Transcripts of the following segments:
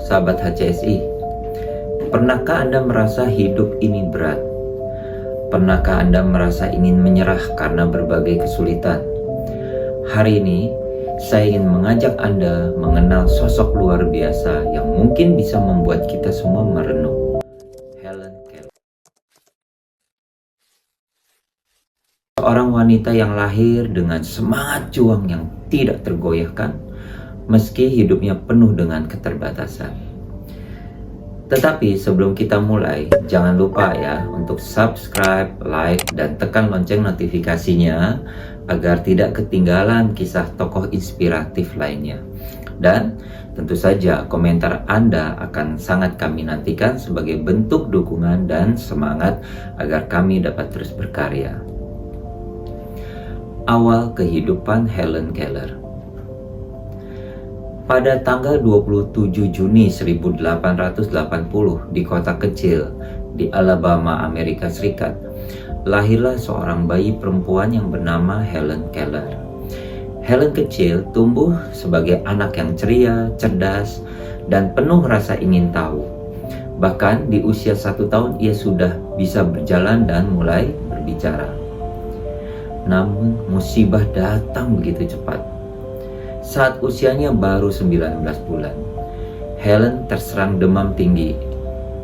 sahabat HCSI. Pernahkah Anda merasa hidup ini berat? Pernahkah Anda merasa ingin menyerah karena berbagai kesulitan? Hari ini, saya ingin mengajak Anda mengenal sosok luar biasa yang mungkin bisa membuat kita semua merenung. Helen Keller. Seorang wanita yang lahir dengan semangat juang yang tidak tergoyahkan, meski hidupnya penuh dengan keterbatasan. Tetapi sebelum kita mulai, jangan lupa ya untuk subscribe, like, dan tekan lonceng notifikasinya agar tidak ketinggalan kisah tokoh inspiratif lainnya. Dan tentu saja komentar Anda akan sangat kami nantikan sebagai bentuk dukungan dan semangat agar kami dapat terus berkarya. Awal kehidupan Helen Keller. Pada tanggal 27 Juni 1880 di kota kecil di Alabama, Amerika Serikat, lahirlah seorang bayi perempuan yang bernama Helen Keller. Helen kecil tumbuh sebagai anak yang ceria, cerdas, dan penuh rasa ingin tahu. Bahkan di usia 1 tahun ia sudah bisa berjalan dan mulai berbicara. Namun musibah datang begitu cepat. Saat usianya baru 19 bulan, Helen terserang demam tinggi,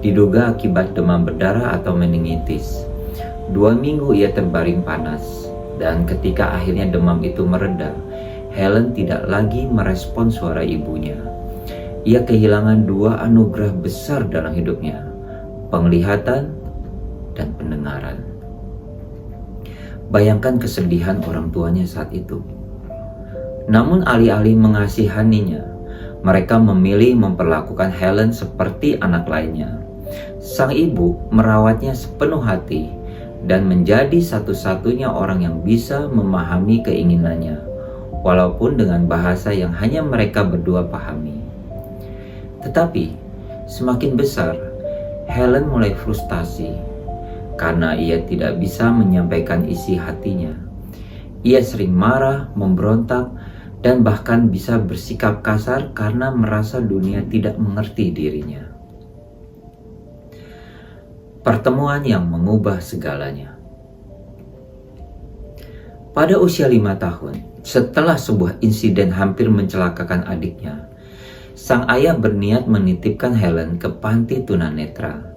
diduga akibat demam berdarah atau meningitis. 2 minggu ia terbaring panas, dan ketika akhirnya demam itu mereda, Helen tidak lagi merespon suara ibunya. Ia kehilangan 2 anugerah besar dalam hidupnya, penglihatan dan pendengaran. Bayangkan kesedihan orang tuanya saat itu. Namun alih-alih mengasihaninya, mereka memilih memperlakukan Helen seperti anak lainnya. Sang ibu merawatnya sepenuh hati dan menjadi satu-satunya orang yang bisa memahami keinginannya, walaupun dengan bahasa yang hanya mereka berdua pahami. Tetapi semakin besar, Helen mulai frustasi karena ia tidak bisa menyampaikan isi hatinya. Ia sering marah, memberontak, dan bahkan bisa bersikap kasar karena merasa dunia tidak mengerti dirinya. Pertemuan yang mengubah segalanya. Pada usia 5 tahun, setelah sebuah insiden hampir mencelakakan adiknya, sang ayah berniat menitipkan Helen ke panti tunanetra.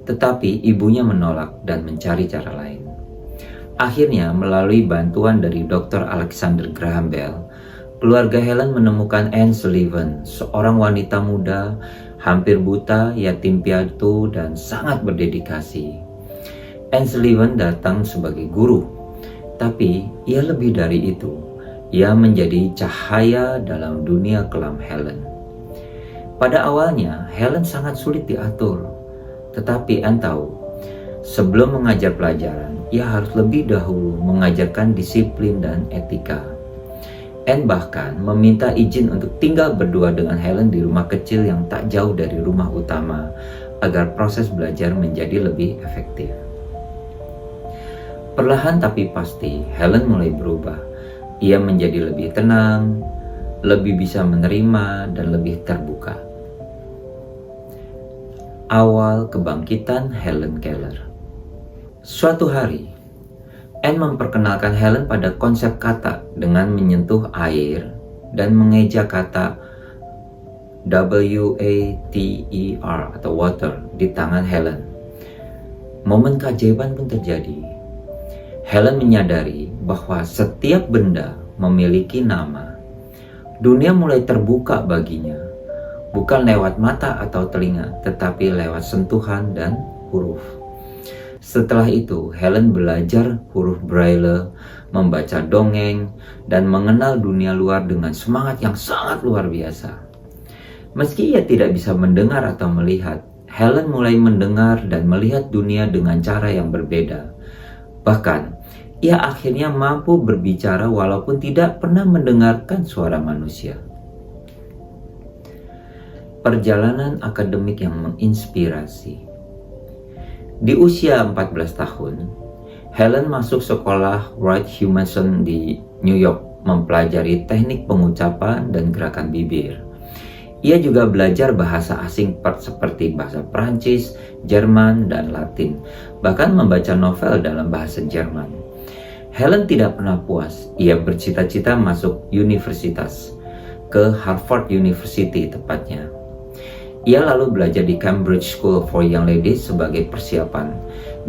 Tetapi ibunya menolak dan mencari cara lain. Akhirnya, melalui bantuan dari Dr. Alexander Graham Bell, keluarga Helen menemukan Anne Sullivan, seorang wanita muda, hampir buta, yatim piatu, dan sangat berdedikasi. Anne Sullivan datang sebagai guru, tapi ia lebih dari itu. Ia menjadi cahaya dalam dunia kelam Helen. Pada awalnya, Helen sangat sulit diatur, tetapi Anne tahu, sebelum mengajar pelajaran, ia harus lebih dahulu mengajarkan disiplin dan etika. Anne bahkan meminta izin untuk tinggal berdua dengan Helen di rumah kecil yang tak jauh dari rumah utama agar proses belajar menjadi lebih efektif. Perlahan tapi pasti, Helen mulai berubah. Ia menjadi lebih tenang, lebih bisa menerima, dan lebih terbuka. Awal kebangkitan Helen Keller. Suatu hari, Anne memperkenalkan Helen pada konsep kata dengan menyentuh air dan mengeja kata W-A-T-E-R atau water di tangan Helen. Momen keajaiban pun terjadi. Helen menyadari bahwa setiap benda memiliki nama. Dunia mulai terbuka baginya, bukan lewat mata atau telinga, tetapi lewat sentuhan dan huruf. Setelah itu, Helen belajar huruf Braille, membaca dongeng, dan mengenal dunia luar dengan semangat yang sangat luar biasa. Meski ia tidak bisa mendengar atau melihat, Helen mulai mendengar dan melihat dunia dengan cara yang berbeda. Bahkan, ia akhirnya mampu berbicara walaupun tidak pernah mendengarkan suara manusia. Perjalanan akademik yang menginspirasi. Di usia 14 tahun, Helen masuk sekolah Wright Humason di New York mempelajari teknik pengucapan dan gerakan bibir. Ia juga belajar bahasa asing seperti bahasa Prancis, Jerman, dan Latin, bahkan membaca novel dalam bahasa Jerman. Helen tidak pernah puas. Ia bercita-cita masuk universitas, ke Harvard University tepatnya. Ia lalu belajar di Cambridge School for Young Ladies sebagai persiapan.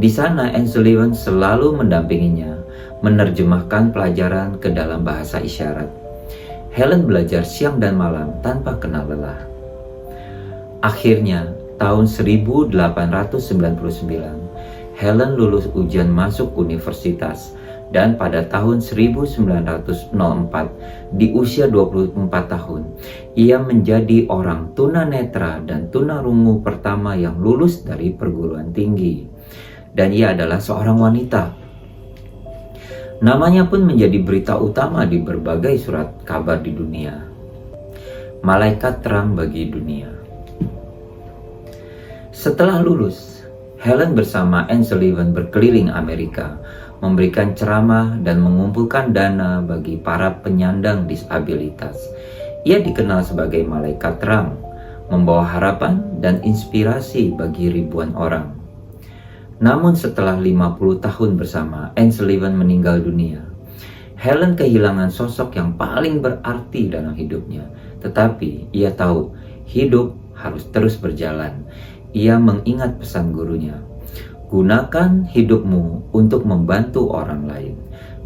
Di sana, Anne Sullivan selalu mendampinginya, menerjemahkan pelajaran ke dalam bahasa isyarat. Helen belajar siang dan malam tanpa kenal lelah. Akhirnya, tahun 1899, Helen lulus ujian masuk universitas, dan pada tahun 1904, di usia 24 tahun, ia menjadi orang tunanetra dan tunarungu pertama yang lulus dari perguruan tinggi. Dan ia adalah seorang wanita. Namanya pun menjadi berita utama di berbagai surat kabar di dunia. Malaikat terang bagi dunia. Setelah lulus, Helen bersama Anne Sullivan berkeliling Amerika, memberikan ceramah dan mengumpulkan dana bagi para penyandang disabilitas. Ia dikenal sebagai malaikat terang, membawa harapan dan inspirasi bagi ribuan orang. Namun setelah 50 tahun bersama, Anne Sullivan meninggal dunia. Helen kehilangan sosok yang paling berarti dalam hidupnya. Tetapi ia tahu hidup harus terus berjalan. Ia mengingat pesan gurunya. Gunakan hidupmu untuk membantu orang lain.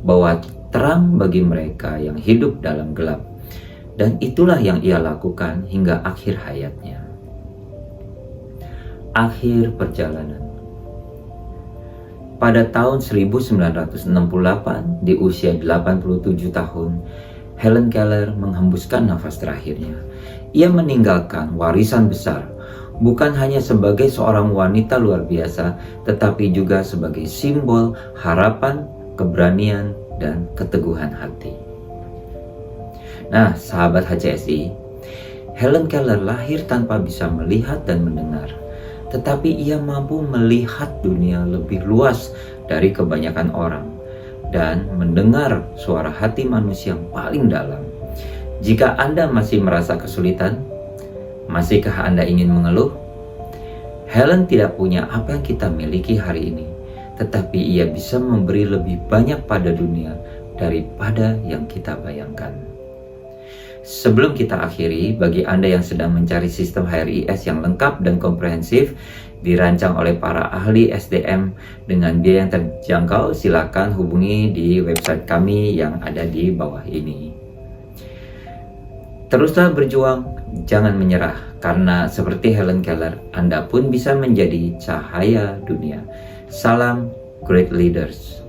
Bawa terang bagi mereka yang hidup dalam gelap. Dan itulah yang ia lakukan hingga akhir hayatnya. Akhir perjalanan. Pada tahun 1968, di usia 87 tahun, Helen Keller menghembuskan nafas terakhirnya. Ia meninggalkan warisan besar, bukan hanya sebagai seorang wanita luar biasa, tetapi juga sebagai simbol harapan, keberanian, dan keteguhan hati. Nah, sahabat HCSI, Helen Keller lahir tanpa bisa melihat dan mendengar. Tetapi ia mampu melihat dunia lebih luas dari kebanyakan orang dan mendengar suara hati manusia yang paling dalam. Jika Anda masih merasa kesulitan, masihkah Anda ingin mengeluh? Helen tidak punya apa yang kita miliki hari ini, tetapi ia bisa memberi lebih banyak pada dunia daripada yang kita bayangkan. Sebelum kita akhiri, bagi Anda yang sedang mencari sistem HRIS yang lengkap dan komprehensif, dirancang oleh para ahli SDM dengan biaya yang terjangkau, silakan hubungi di website kami yang ada di bawah ini. Teruslah berjuang, jangan menyerah, karena seperti Helen Keller, Anda pun bisa menjadi cahaya dunia. Salam Great Leaders.